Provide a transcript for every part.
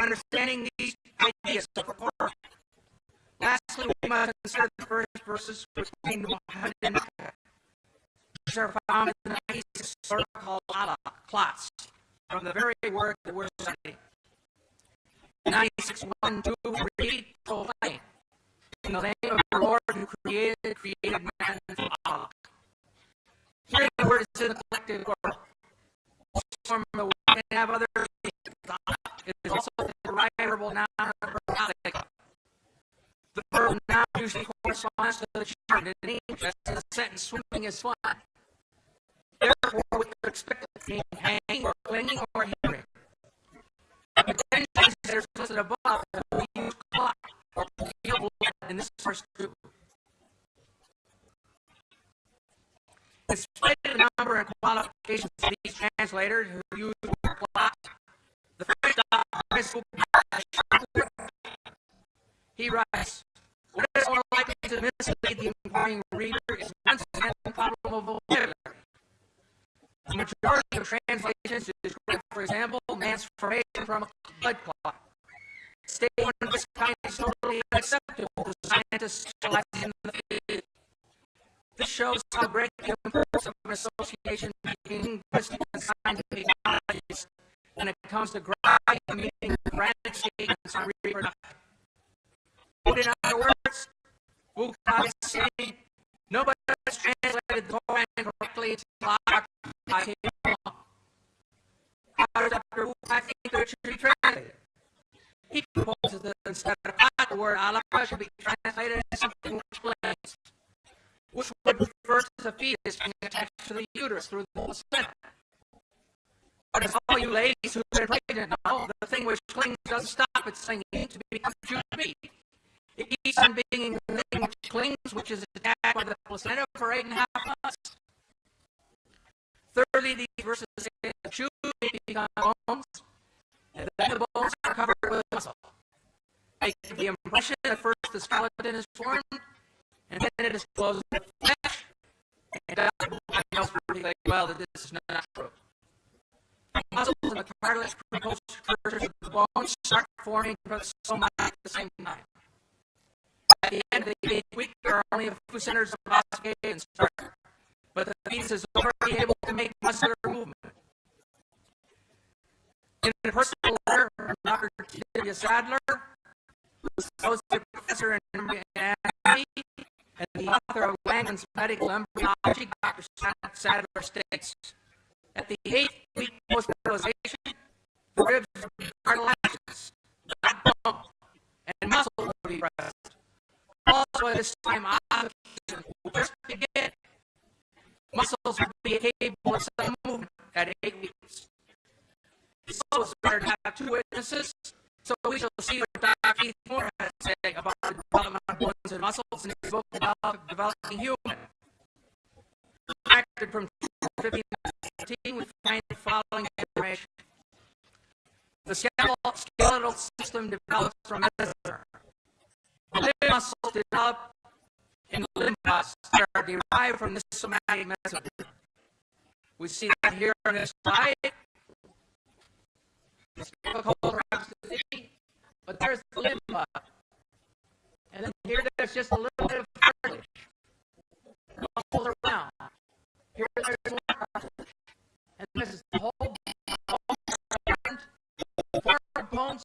understanding these ideas of reform. Lastly, we must consider the first verses between Muhammad and Mecca. These are found in the 96 surah called Allah, clots, from the very word that we're studying. 96:1-2 read, proclaim, in the name of the Lord who created man from Allah. Here the word is in the collective plural. Form the word can have other meanings. It is also the derivable noun of the verb. The verb noun usually corresponds to the charm in English, as in the sentence swimming is fun. Therefore, we could expect it to mean hanging or clinging or hindering. The translators listed above we use clock or feel blood in this verse too. In spite of the number and qualifications of these translators who use the word clock, the French doctor, he writes, what is more likely to mislead the inquiring reader is once again the problem of vocabulary. The majority of translations describe, for example, man's formation from a blood clot. A statement of this kind is totally unacceptable to scientists specializing in the field. This shows how great the importance of an association between linguistic and scientific knowledge when it comes to graphing the meaning of random statements on reproduction. Put in other words, Wukai is saying nobody has translated the Koran correctly into clock. I came along. How does Dr. Wukai think that it should be translated? He proposes that instead of clock, the word alaka should be translated as something which explains, which would refer to the fetus being attached to the uterus through the placenta. But as all you ladies who are pregnant know, the thing which clings doesn't stop its singing to become true to be. It keeps on being the thing which clings, which is attacked by the placenta for 8.5 months. Thirdly, these verses say that chews become bones, and then the bones are covered with muscle. They give the impression that first the skeleton is formed, and then it is closed with flesh, and Dr. Wukai knows pretty well that this is not true. The muscles and the cartilage precursors of the bones start forming from the soma at the same time. At the end of the 8th week, there are only a few centers of ossification start, but the fetus is already able to make muscular movement. In a personal letter from Dr. T.W. Sadler, who is associate professor in anatomy and the author of Langland's Medical Embryology, Dr. Sadler states, at the 8th week post-fertilization, the ribs will be cartilaginous, not bone, and muscle will be present. Also at this time, ossification will first begin. Muscles will be capable of some movement at 8 weeks. It's always better to have 2 witnesses, so we shall see what Dr. Keith Moore has to say about the development of bones and muscles in his book about developing human. Acted from 1519, we find the following information. The skeletal system develops from mesoderm. The limb muscles develop in the limb muscles that are derived from the somatic mesoderm. We see that here on this slide. It's difficult perhaps to see, but there's the limb muscle. And then here there's just a little bit of cartilage. The muscles are round. Here there's more cartilage. And this is the whole form bones,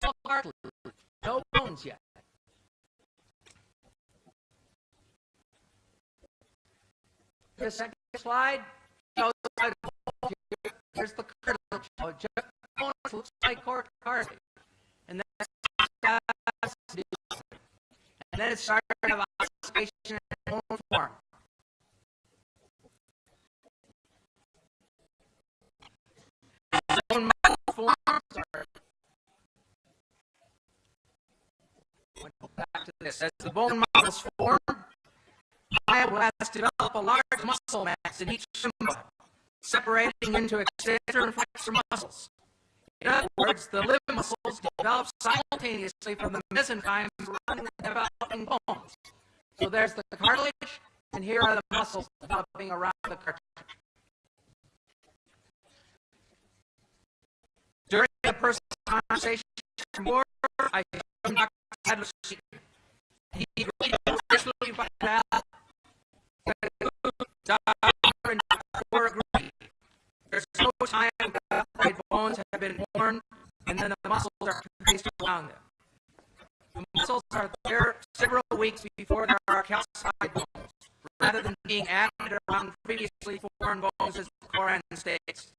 all cartilage. No bones yet. The second slide shows here's the cartilage. So just bones looks like cartilage. And then it started to have ossification in bone form. Bone muscle forms back to this. As the bone muscles form, fibroblasts develop a large muscle mass in each limb, separating into extensor and flexor muscles. In other words, the limb muscles develop simultaneously from the mesenchymes running the developing bones. So there's the cartilage, and here are the muscles developing around the cartilage. During the person's conversation Moore, I showed him Dr. Sadler's secret. He agreed to personally find out. Dr. and Dr. Moore agreed. There's no time the upright bones have been worn, and then the muscles are placed around them. The muscles are there several weeks before there are calcified bones, rather than being added around previously formed bones, as Koran states.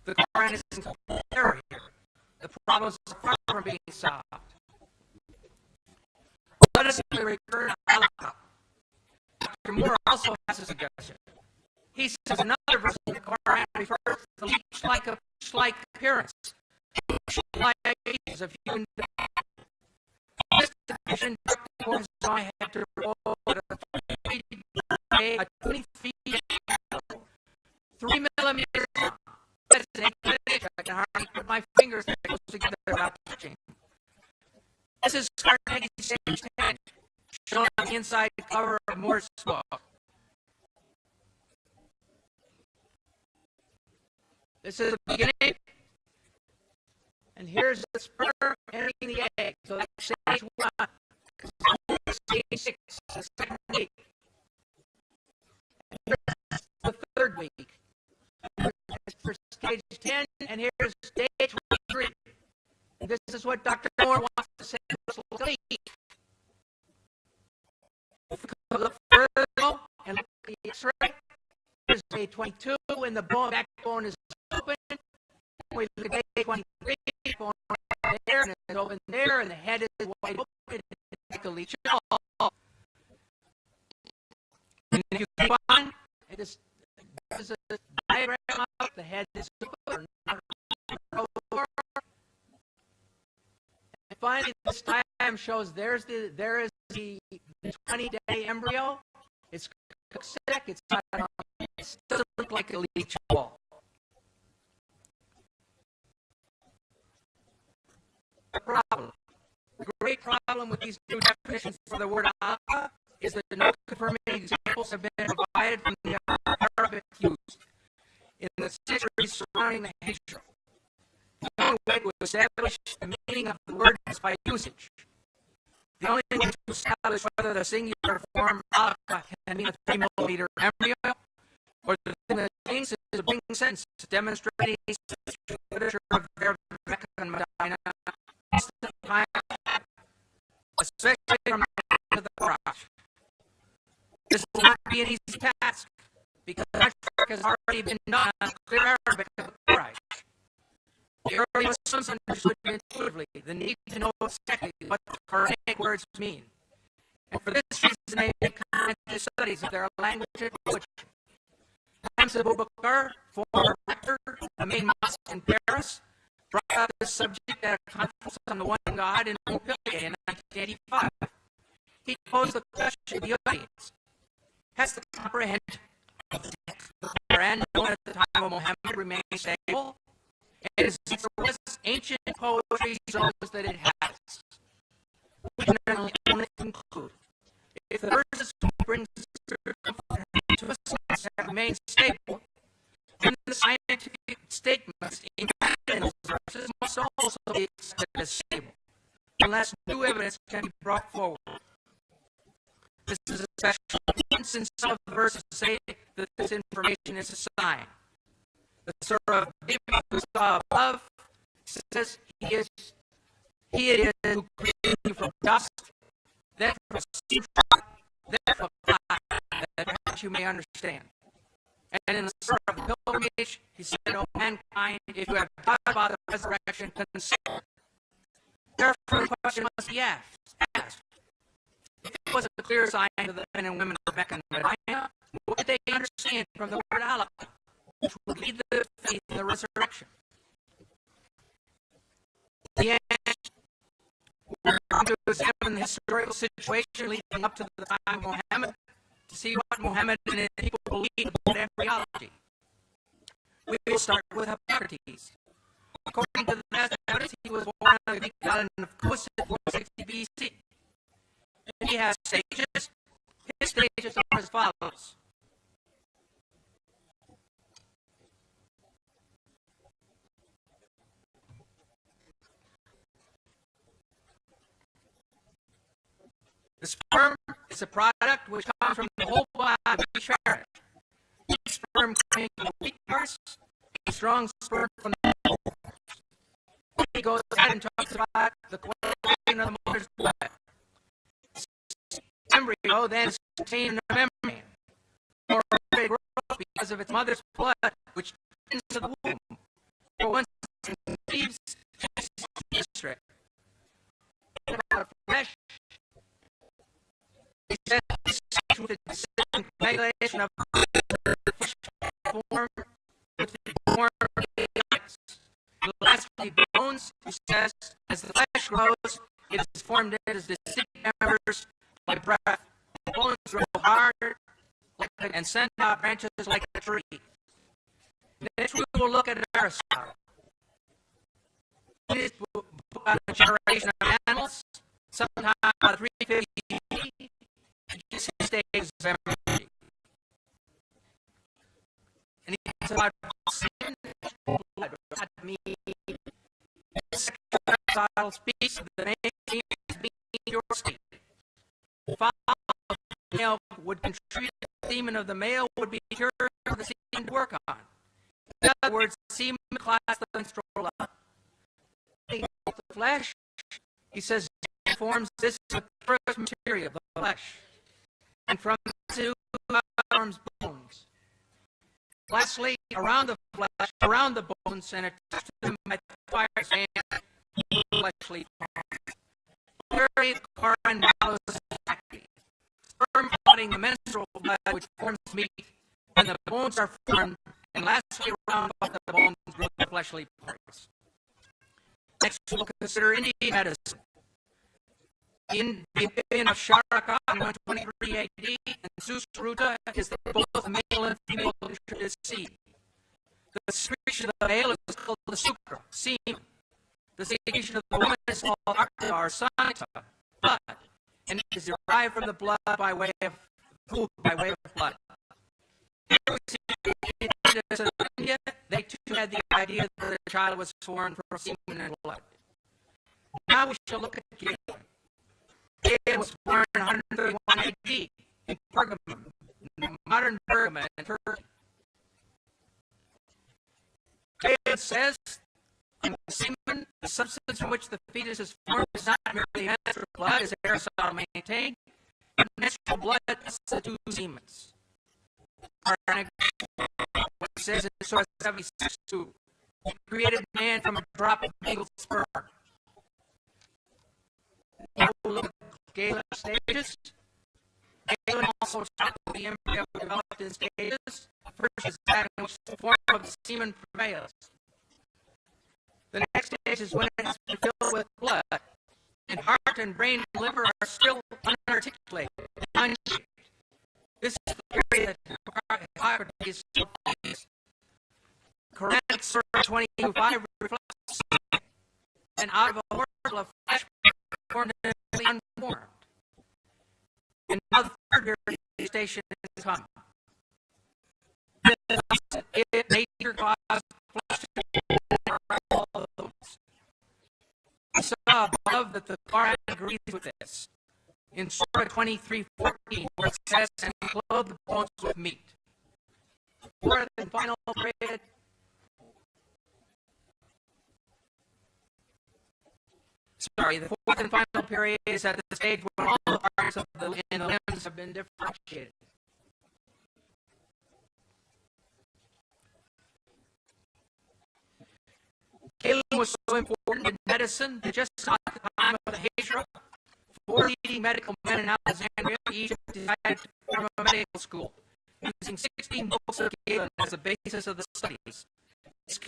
The Koran is in complete error here. The problems are far from being solved. Let us return to Al-Haq. Dr. Moore also has a suggestion. He says another verse of the Koran refers to the leech-like appearance, leech-like ages of human beings. This definition, Dr. Moore is going to have to roll at a 20 feet, 3 millimeters long. That's an inch. I can hardly put my fingers close together without touching. This is Carnegie's stage 10, shown on the inside cover of Moore's book. This is the beginning, and here's the sperm entering the egg. So that's stage 1. Stage 6, the second week. And here's the third week. For stage 10, and here's stage 3. And this is what Dr. Moore wants to say. If we look further and look at the X-ray, here's day 22, and the backbone is open. We look at day 23, bone there, and it's open there, and the head is wide open, and like a leech. And if you keep on, it is a diagram of the head is open. And finally, this diagram shows there is the 20-day embryo. It's sick. It doesn't look like a leech ball. The great problem with these new definitions for the word Allah is that no confirming examples have been provided from the Arabic used in the centuries surrounding the Hijra. The only way to establish the meaning of the word is by usage. The only way to establish whether the singular form alaka can mean a 3 millimeter embryo or the thing that means is a bring sentence demonstrating the literature of the Mecca and Medina, especially from the Qur'an. This will not be an easy task because that work has already been done on clear Arabic of the Qur'an. The early Muslims understood intuitively the need to know exactly what the Quranic words mean. And for this reason, they made comprehensive studies of their language and poetry. Hamza Abu Bakr, former rector of the main mosque in Paris, brought up this subject at a conference on the one God in Montpellier in 1985. He posed the question to the audience: has the comprehension of the text of the Quran known at the time of Muhammad remained stable? And is it the ancient poetry shows that it has? We can only conclude if the verses brings to us have remained stable, then the scientific statements in those verses must also be accepted as stable, unless new evidence can be brought forward. This is especially important since some of the verses say that this information is a sign. The Surah of David who saw above says he it is who created you from dust, then from sutra, then from God, that perhaps you may understand. And in the Surah of the pilgrimage, he said, O mankind, if you have thought about the resurrection, consider. Therefore, the question must be asked. If it was a clear sign to the men and women of Mecca and Medina, what did they understand from the word Allah, which would lead the faith in the resurrection? The end, we're going to examine the historical situation leading up to the time of Muhammad to see what Muhammad and his people believed about embryology. We will start with Hippocrates. According to the last evidence, he was born on the Greek island of Kos in 460 BC. And he has stages. His stages are as follows. The sperm is a product which comes from the whole body of each parent. Each sperm containing weak parts, a strong sperm from the he goes ahead and talks about the coagulation of the mother's blood. The embryo then is contained in the membrane, or it grows because of its mother's blood, which into the womb. For once it conceives, the strip. About flesh, he says with the consistent coagulation of flesh form with the form of the eggs. Lastly, bones, he says, as the flesh grows, it is formed into distinct members by breath. The bones grow hard and send out branches like a tree. Next, we will look at Aristotle. This book on the generation of animals, sometime about 350 BC, just his days of memory. And he talks about sin, blood, not me. Aristotle speaks of the main theme as being your state. The father of the male would contribute the semen of the male would be cured for the semen to work on. In other words, semen class the menstrual blood. The flesh, he says, forms this the first material, the flesh, and from two forms bones. Lastly, around the flesh, around the bones, and attached to them by fire and fleshly parts. Very corn follows exactly. Sperm flooding the menstrual blood, which forms meat, and the bones are formed, and lastly, around both the bones grow the fleshly parts. Next, we'll consider Indian medicine. In the opinion of Charaka in 123 AD, and Susruta is that both male and female contribute seed. The secretion of the male is called the sucra, semen. The secretion of the woman is called arta or sanita, blood, and it is derived from the blood by way of food, by way of blood. In India, they too had the idea that the child was formed from semen and blood. Now we shall look at Galen. Galen was born in 131 AD in Pergamum, modern Pergamum in Turkey. Galen says, the semen, the substance from which the fetus is formed, is not merely menstrual blood, as Aristotle maintained, but menstrual blood is the two semens. What it says in source 76:2, he created man from a drop of mingled sperm. Now we'll look at Galen stages. Galen also taught that the embryo developed in stages. First is that in which the form of the semen prevails. The next stage is when it has been filled with blood, and heart and brain and liver are still unarticulated, unshaped. This is the period that Hippocrates is. Quranic Surah 22:5 reflects, and out of a morsel of flesh formed and unformed. And now the third station has come. Nature caused flesh to all of those. We saw above that the Quran agrees with this. In Surah 23:14, where it says, and clothe the bones with meat. The fourth and final period the fourth and final period is at the stage when all the parts of the limbs have been differentiated. Galen was so important in medicine that just at the time of the Hijra, 4 leading medical men in Alexandria, Egypt, decided to form a medical school, using 16 books of Galen as the basis of the studies. This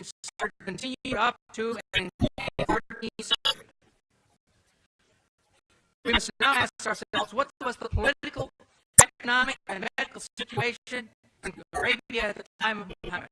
continued up to and in the 13th century. We must now ask ourselves, what was the political, economic, and medical situation in Arabia at the time of Muhammad?